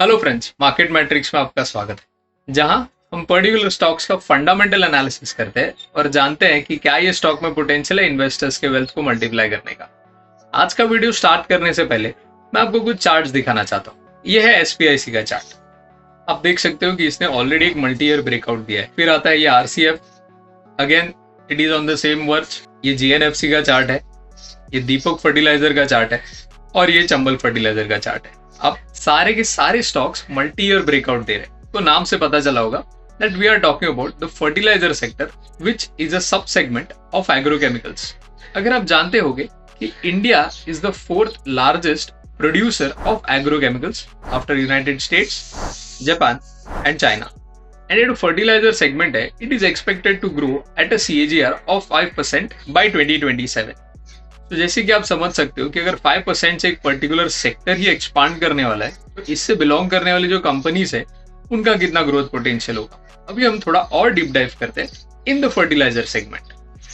Hello friends, market matrix में आपका स्वागत है, जहां हम पर्टिकुलर स्टॉक्स का फंडामेंटल एनालिसिस करते हैं और जानते हैं कि क्या ये स्टॉक में पोटेंशियल है इन्वेस्टर्स के वेल्थ को मल्टीप्लाई करने का। आज का वीडियो स्टार्ट करने से पहले मैं आपको कुछ चार्ट्स दिखाना चाहता हूँ। ये है SPIC का चार्ट। आप देख सकते हो कि इसने ऑलरेडी एक मल्टी ईयर ब्रेकआउट दिया है। फिर आता है ये RCF, again it is on the same वर्च। ये GNFC का चार्ट है, ये दीपक फर्टिलाइजर का चार्ट है और ये चंबल फर्टिलाइजर का चार्ट है। अब सारे के सारे स्टॉक्स मल्टी ईयर ब्रेकआउट दे रहे हैं, तो नाम से पता चला होगा that we are talking about the fertilizer sector which is a sub segment of agrochemicals. अगर आप जानते होंगे कि India is the fourth largest producer of agrochemicals after United States, Japan and China, एंड ये जो फर्टिलाइजर सेगमेंट है it is expected to grow at a CAGR of 5% by 2027। तो जैसे कि आप समझ सकते हो कि अगर 5% से एक पर्टिकुलर सेक्टर ही एक्सपांड करने वाला है, तो इससे बिलोंग करने वाली जो कंपनीज है उनका कितना ग्रोथ पोटेंशियल होगा। अभी हम थोड़ा और डीप डाइव करते हैं इन द फर्टिलाइजर सेगमेंट।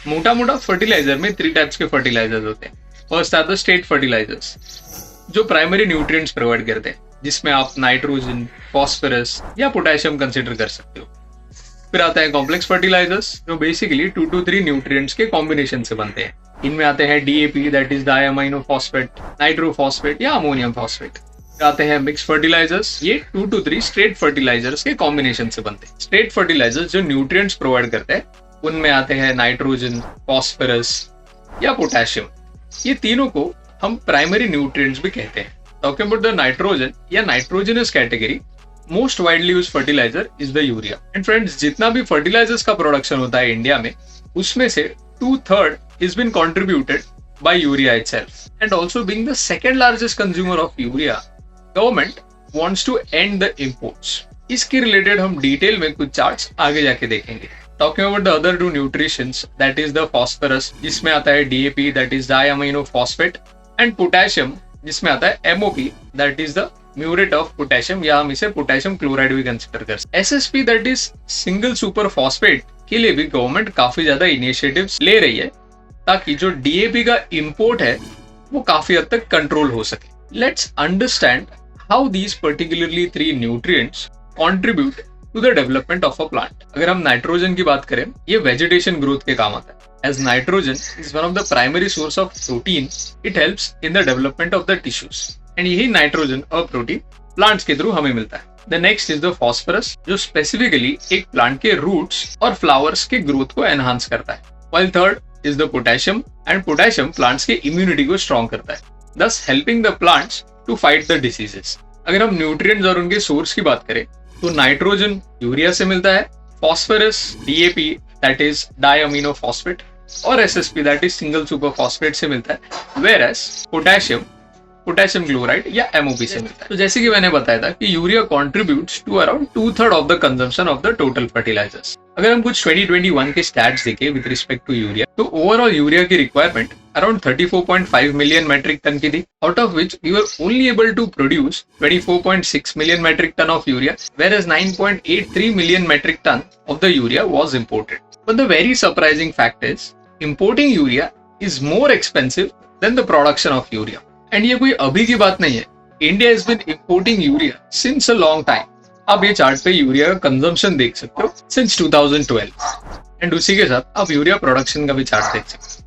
मोटा मोटा फर्टिलाइजर में 3 टाइप्स के फर्टिलाइजर्स होते हैं। First are the straight fertilizers, जो प्राइमरी न्यूट्रिएंट्स प्रोवाइड करते हैं, जिसमें आप नाइट्रोजन, फॉस्फोरस या पोटेशियम कंसिडर कर सकते हो। फिर आता है कॉम्प्लेक्स फर्टिलाइजर्स, जो बेसिकली 2 to 3 न्यूट्रिएंट्स के कॉम्बिनेशन से बनते हैं। इनमें आते हैं DAP, that is diamino phosphate, nitrophosphate या अमोनियम फॉस्फेट। फिर आते हैं मिक्स फर्टिलाइजर्स, ये 2 to 3 स्ट्रेट फर्टिलाइजर्स के कॉम्बिनेशन से बनते हैं। स्ट्रेट फर्टिलाइजर्स जो न्यूट्रिएंट्स प्रोवाइड करते हैं, उनमें आते हैं नाइट्रोजन, फॉस्फोरस या पोटेशियम। ये तीनों को हम प्राइमरी न्यूट्रिएंट्स भी कहते हैं। टॉकिंग अबाउट द नाइट्रोजन या nitrogenous category, most widely use fertilizer is the urea. And friends, जितना भी फर्टिलाइजर्स का प्रोडक्शन होता है इंडिया में, उसमें से 2/3 is been contributed by urea itself, and also being the second largest consumer of urea, government wants to end the imports. इसके related हम डिटेल में कुछ चार्ट्स आगे जाके देखेंगे। Talking about the other 2 nutritions, that is the phosphorus, जिसमें आता है DAP, that is diamino phosphate, and potassium, जिसमें आता है MOP, that is the muriate of potassium, या हम इसे पोटेशियम क्लोराइड भी कंसिडर कर सकते हैं। SSP, that is single super phosphate, के लिए भी गवर्नमेंट काफी ज्यादा इनिशिएटिव्स ले रही है, ताकि जो DAP का इंपोर्ट है वो काफी हद तक कंट्रोल हो सके। Let's understand how these particularly 3 nutrients contribute to the development of a plant. अगर हम नाइट्रोजन की बात करें, ये वेजिटेशन ग्रोथ के काम आता है। As nitrogen is one of the primary source of protein, it helps in the development of the tissues, and यही नाइट्रोजन और प्रोटीन प्लांट्स के थ्रू हमें मिलता है। The next is the phosphorus, जो स्पेसिफिकली एक प्लांट के रूट्स और फ्लावर्स के ग्रोथ को एनहांस करता है। While third is the potassium, and potassium plants के immunity को strong करता है, thus helping the plants to fight the diseases। अगर हम न्यूट्रिएंट्स और उनके सोर्स की बात करें, तो नाइट्रोजन यूरिया से मिलता है, phosphorus DAP that is diamino phosphate, और SSP that is single super phosphate से मिलता है, वेयरएज पोटेशियम क्लोराइड या MOP से मिलता है। तो जैसे कि मैंने बताया था कि urea contributes to around 2/3 of the consumption of the total fertilizers. अगर हम कुछ 2021 के स्टैट्स देखें विद रिस्पेक्ट टू यूरिया, तो ओवरऑल यूरिया की requirement around 34.5 million metric ton की थी, out of which we were only able to produce 24.6 million metric ton of urea, whereas 9.83 million metric ton of the urea was imported. But the very surprising fact is, importing urea is more expensive than the production of urea. And ये कोई अभी की बात नहीं है, India is been importing urea since a long time. आप ये chart पे यूरिया का कंजम्पशन देख सकते हो सिंस 2012, एंड उसी के साथ आप यूरिया प्रोडक्शन का भी चार्ट देख सकते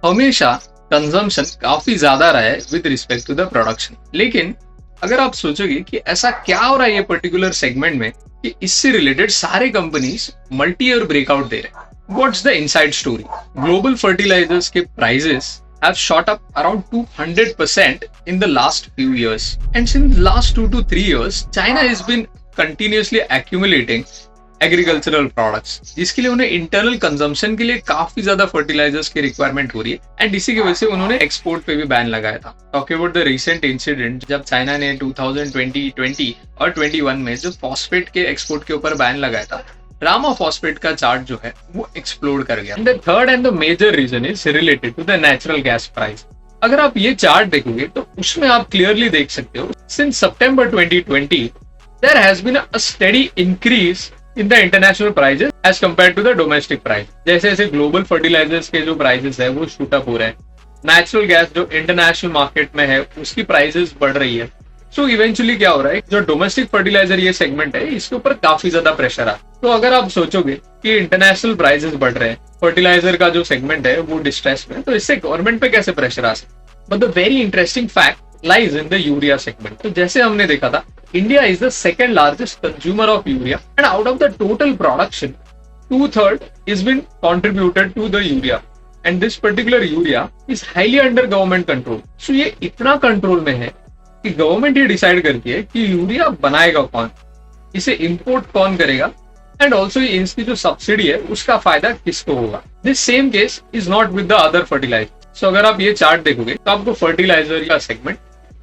हो। हमेशा कंजम्पशन काफी ज्यादा रहा है with respect to the production. लेकिन अगर आप सोचोगे कि ऐसा क्या हो रहा है ये पर्टिकुलर सेगमेंट में कि इससे रिलेटेड सारे कंपनीज मल्टी ईयर ब्रेकआउट दे रहे हैं, what's the inside story? Global fertilizers के prices have shot up around 200% in the last few years, and since last 2 to 3 years China has been continuously accumulating agricultural products, जिसके लिए उन्हें internal consumption के लिए काफी ज्यादा फर्टिलाइजर्स की requirement हो रही है, एंड इसी की वजह से उन्होंने एक्सपोर्ट पे भी बैन लगाया था। Talking about the recent incident, जब चाइना ने 2020 और 21 में जो फॉस्फेट के एक्सपोर्ट के ऊपर बैन लगाया था, रामा फॉस्फेट का चार्ट जो है वो एक्सप्लोड कर गया। The third and the major reason is related to the natural gas price. अगर आप ये चार्ट देखोगे तो उसमें आप क्लियरली देख सकते हो, since September 2020 there has been a steady increase in the international prices as compare to the domestic price. जैसे जैसे ग्लोबल फर्टिलाइजर्स के जो प्राइसेस है वो शूट अप हो रहे हैं, नेचुरल गैस जो इंटरनेशनल मार्केट में है उसकी प्राइसेस बढ़ रही है, सो इवेंचुअली क्या हो रहा है, जो डोमेस्टिक फर्टिलाइजर ये सेगमेंट है इसके ऊपर काफी ज्यादा प्रेशर आ। तो अगर आप सोचोगे कि इंटरनेशनल प्राइसेस बढ़ रहे हैं, फर्टिलाइजर का जो सेगमेंट है वो डिस्ट्रेस में, तो इससे गवर्नमेंट पे कैसे प्रेशर आ सकता। But the very interesting fact lies in the urea segment. तो जैसे हमने देखा था, India is the second largest consumer of urea and out of the total production 2/3 is been contributed to the urea and this particular urea is highly under government control. So ये इतना control में है कि government ये decide करती है कि urea बनाएगा कौन, इसे इंपोर्ट कौन करेगा एंड ऑल्सो इसकी जो सब्सिडी है उसका फायदा किसको होगा। This same case is not with the other fertilizer. So अगर आप ये चार्ट देखोगे तो आपको फर्टिलाइजर का सेगमेंट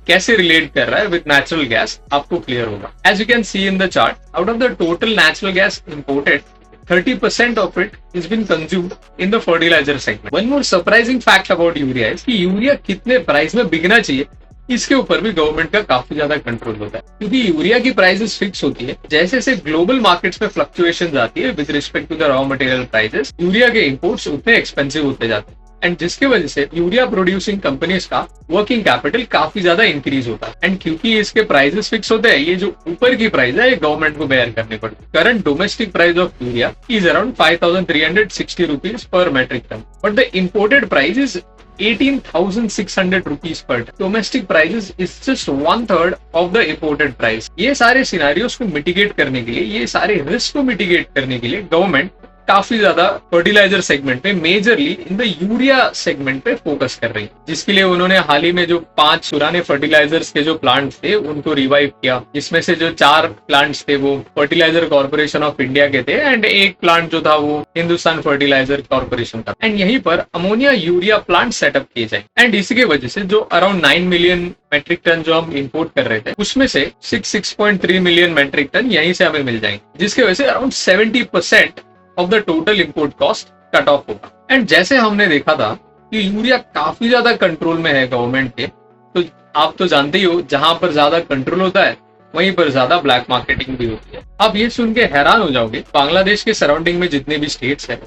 कैसे रिलेट कर रहा है विद नेचुरल गैस आपको क्लियर होगा। As you can see in the chart, out of the total natural gas imported 30% of it is been consumed in the fertilizer segment. One more surprising fact about urea is कि urea कितने price में बिकना चाहिए, इसके ऊपर भी government का काफी ज्यादा कंट्रोल होता है, क्योंकि यूरिया की प्राइसेस फिक्स होती है। जैसे जैसे ग्लोबल मार्केट्स में फ्लक्चुएशन आती है with respect to the raw material prices, urea के इंपोर्ट्स उतने एक्सपेंसिव होते जाते हैं एंड जिसकी वजह से यूरिया प्रोड्यूसिंग कंपनीज का वर्किंग कैपिटल काफी ज्यादा इंक्रीज होता है एंड क्योंकि इसके प्राइसेस फिक्स होते हैं, ये जो ऊपर की प्राइस है ये गवर्नमेंट को बेयर करनी पड़ती है। Current domestic price of urea is around 5,360 rupees per metric ton, but the imported price is 18,600 rupees per ton. Domestic price is just 1/3 of the imported price. ये सारे सिनेरियोस को mitigate करने के लिए, ये सारे रिस्क को मिटिगेट करने के लिए गवर्नमेंट काफी ज्यादा फर्टिलाइजर सेगमेंट पे, majorly in the urea segment पे फोकस कर रही है, जिसके लिए उन्होंने हाल ही में जो 5 पुराने फर्टिलाइजर्स के जो प्लांट्स थे उनको रिवाइव किया, जिसमें से जो 4 प्लांट्स थे वो फर्टिलाइजर कॉर्पोरेशन ऑफ इंडिया के थे एंड एक प्लांट जो था वो हिंदुस्तान फर्टिलाइजर कॉर्पोरेशन का। एंड यहीं पर अमोनिया यूरिया प्लांट सेटअप किए जाएंगे एंड इसकी वजह से जो अराउंड 9 मिलियन मेट्रिक टन जो हम इंपोर्ट कर रहे थे उसमें से 6.3 मिलियन मेट्रिक टन यहीं से हमें मिल जाएंगे, जिसकी वजह से around 70% of the total import cost cut off होगा। एंड जैसे हमने देखा था कि यूरिया काफी ज्यादा कंट्रोल में है गवर्नमेंट के, तो आप तो जानते ही हो जहां पर ज्यादा कंट्रोल होता है वहीं पर ज्यादा ब्लैक मार्केटिंग भी होती है। आप ये सुन के हैरान हो जाओगे, बांग्लादेश के सराउंडिंग में जितने भी स्टेट्स हैं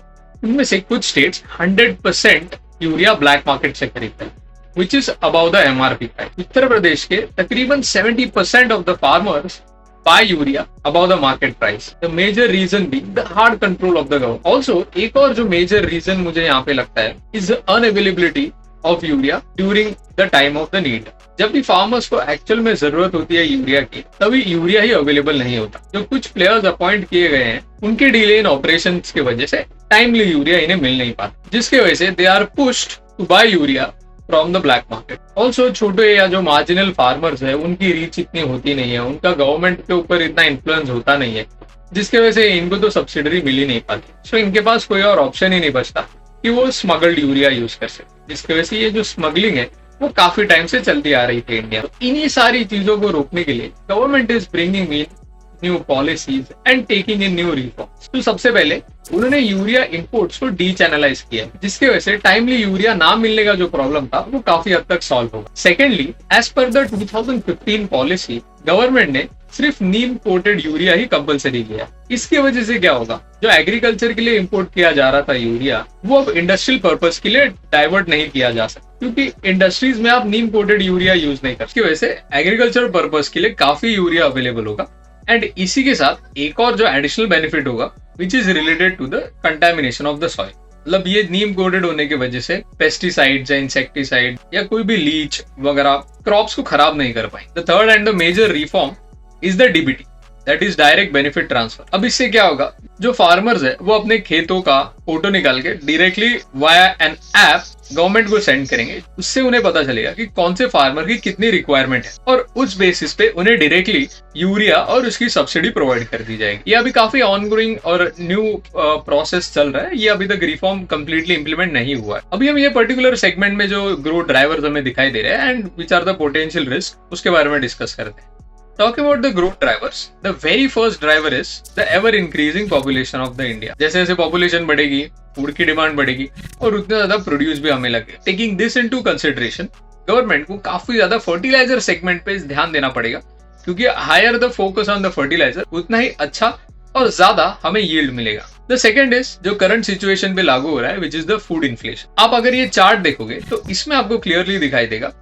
उनमें से कुछ स्टेट्स 100% यूरिया ब्लैक मार्केट से खरीदते हैं, which is above the MRP price. Uttar Pradesh के तकरीबन 70% of the farmers buy urea above the market price. The major reason being the hard control of the government. Also, एक और जो major reason मुझे यहाँ पे लगता है is the unavailability of urea during the time of the need. जब भी फार्मर्स को एक्चुअल में जरूरत होती है यूरिया की, तभी यूरिया ही अवेलेबल नहीं होता। जो कुछ प्लेयर्स अपॉइंट किए गए हैं उनके डिले इन ऑपरेशंस की वजह से टाइमली यूरिया इन्हें मिल नहीं पाता, जिसकी वजह से they are pushed to buy urea from the black market. Also छोटे या जो मार्जिनल फार्मर्स है उनकी रीच इतनी होती नहीं है, उनका गवर्नमेंट के ऊपर इतना इन्फ्लुएंस होता नहीं है, जिसकी वजह से इनको तो सब्सिडी मिल ही नहीं पाती। सो इनके पास कोई और ऑप्शन ही नहीं बचता कि वो स्मगल्ड यूरिया यूज कर सके, जिसकी वजह से ये जो स्मगलिंग है वो काफी टाइम से चलती आ रही थी इंडिया। तो इन्हीं सारी चीजों को रोकने के लिए government is bringing in new policies and taking in new reforms. तो सबसे पहले उन्होंने यूरिया इंपोर्ट्स को डीचैनलाइज किया, जिसकी वजह से टाइमली यूरिया ना मिलने का जो प्रॉब्लम था वो काफी हद तक सॉल्व होगा। Secondly, as per the 2015 policy, government ने सिर्फ नीम कोटेड यूरिया ही कंपलसरी किया। इसकी वजह से क्या होगा, जो एग्रीकल्चर के लिए इंपोर्ट किया जा रहा था यूरिया, वो अब इंडस्ट्रियल पर्पस के लिए डाइवर्ट नहीं किया जा सकता, क्योंकि इंडस्ट्रीज में आप नीम कोटेड यूरिया यूज नहीं कर। इसकी वजह से एग्रीकल्चर पर्पस के लिए काफी यूरिया अवेलेबल होगा एंड इसी के साथ एक और जो एडिशनल बेनिफिट होगा which is related to the contamination of the soil. मतलब ये नीम कोटेड होने की वजह से पेस्टिसाइड या इंसेक्टिसाइड या कोई भी लीच वगैरह क्रॉप्स को खराब नहीं कर पाए। The third and the major reform is the DBT, that is direct benefit transfer. अब इससे क्या होगा, जो फार्मर्स है वो अपने खेतों का फोटो निकाल के directly via an app government को सेंड करेंगे। उससे उन्हें पता चलेगा कि कौन से फार्मर की कितनी रिक्वायरमेंट है और उस बेसिस पे उन्हें डायरेक्टली यूरिया और उसकी सब्सिडी प्रोवाइड कर दी जाएगी। ये अभी काफी ऑनगोइंग और न्यू प्रोसेस चल रहा है, ये अभी तक रिफॉर्म कंप्लीटली इंप्लीमेंट नहीं हुआ है। अभी हम ये पर्टिकुलर सेगमेंट में जो ग्रोथ ड्राइवर्स हमें दिखाई दे रहे हैं and which are the potential risk, उसके बारे में डिस्कस करते हैं। Talking about the growth drivers, the very first driver is the ever increasing population of the India. जैसे जैसे population बढ़ेगी, फूड की डिमांड बढ़ेगी और उतना ज्यादा प्रोड्यूस भी हमें लगे। Taking this into consideration, government को काफी ज्यादा फर्टिलाइजर सेगमेंट पे ध्यान देना पड़ेगा, क्योंकि higher the focus on the fertilizer उतना ही अच्छा और ज्यादा हमें यील्ड मिलेगा। द सेकंड इज जो करंट सिचुएशन पे लागू हो रहा है, which is the food inflation. आप अगर ये चार्ट देखोगे तो इसमें आपको क्लियरली दिखाई देगा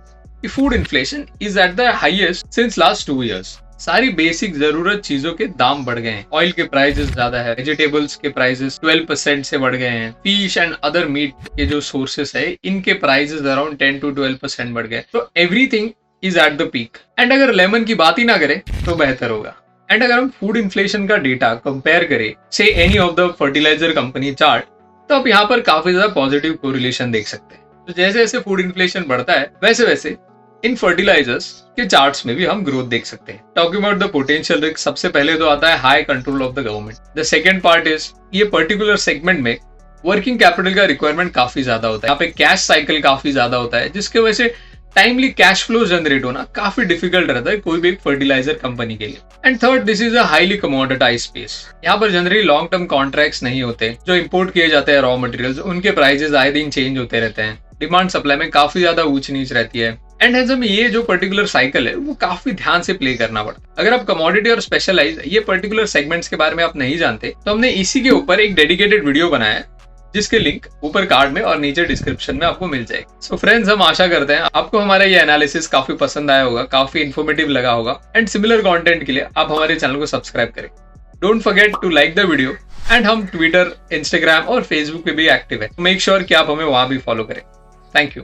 कि food inflation is at the highest since last 2 years। सारी बेसिक जरूरत चीजों के दाम बढ़ गए हैं। ऑयल के प्राइसेस ज्यादा है, वेजिटेबल्स के प्राइसेस 12% से बढ़ गए हैं, फिश एंड अदर मीट के जो सोर्सेस है इनके प्राइसेस अराउंड 10 to 12% बढ़ गए। तो everything is at the peak. And अगर लेमन की बात ही ना करें तो बेहतर होगा। एंड अगर हम फूड इन्फ्लेशन का डेटा कंपेयर करें से any of the fertilizer company chart, तो आप यहाँ पर काफी ज्यादा पॉजिटिव कोरिलेशन देख सकते हैं। तो जैसे जैसे फूड इन्फ्लेशन बढ़ता है वैसे वैसे इन फर्टिलाइजर्स के चार्ट्स में भी हम ग्रोथ देख सकते हैं। Talking about the potential risk, सबसे पहले तो आता है high control of the government. The second part is ये पर्टिकुलर सेगमेंट में वर्किंग कैपिटल का रिक्वायरमेंट काफी ज्यादा होता है। यहाँ पे कैश साइकिल काफी ज्यादा होता है, जिसकी वजह से टाइमली कैश फ्लो जनरेट होना काफी डिफिकल्ट रहता है कोई भी एक फर्टिलाइजर कंपनी के लिए। And third, this is a highly commoditized space. यहाँ पर जनरली लॉन्ग टर्म कॉन्ट्रैक्ट्स नहीं होते। जो इंपोर्ट किए जाते हैं रॉ मटेरियल्स, उनके प्राइसेस आए दिन चेंज होते रहते हैं। डिमांड सप्लाई में काफी ज्यादा ऊंच नीच रहती है। एंड हमें ये जो पर्टिकुलर साइकिल है वो काफी ध्यान से प्ले करना पड़ता है। अगर आप कमोडिटी और स्पेशलाइज ये पर्टिकुलर सेगमेंट्स के बारे में आप नहीं जानते तो हमने इसी के ऊपर एक डेडिकेटेड वीडियो बनाया है, जिसके लिंक ऊपर कार्ड में और नीचे डिस्क्रिप्शन में आपको मिल जाएगी। सो फ्रेंड्स, हम आशा करते हैं आपको हमारा ये एनालिसिस काफी पसंद आया होगा, काफी इन्फॉर्मेटिव लगा होगा। एंड सिमिलर कंटेंट के लिए आप हमारे चैनल को सब्सक्राइब करें। Don't forget to like the video. And हम ट्विटर, इंस्टाग्राम और फेसबुक पे भी एक्टिव है। मेक श्योर कि आप हमें वहां भी फॉलो करें। Thank you.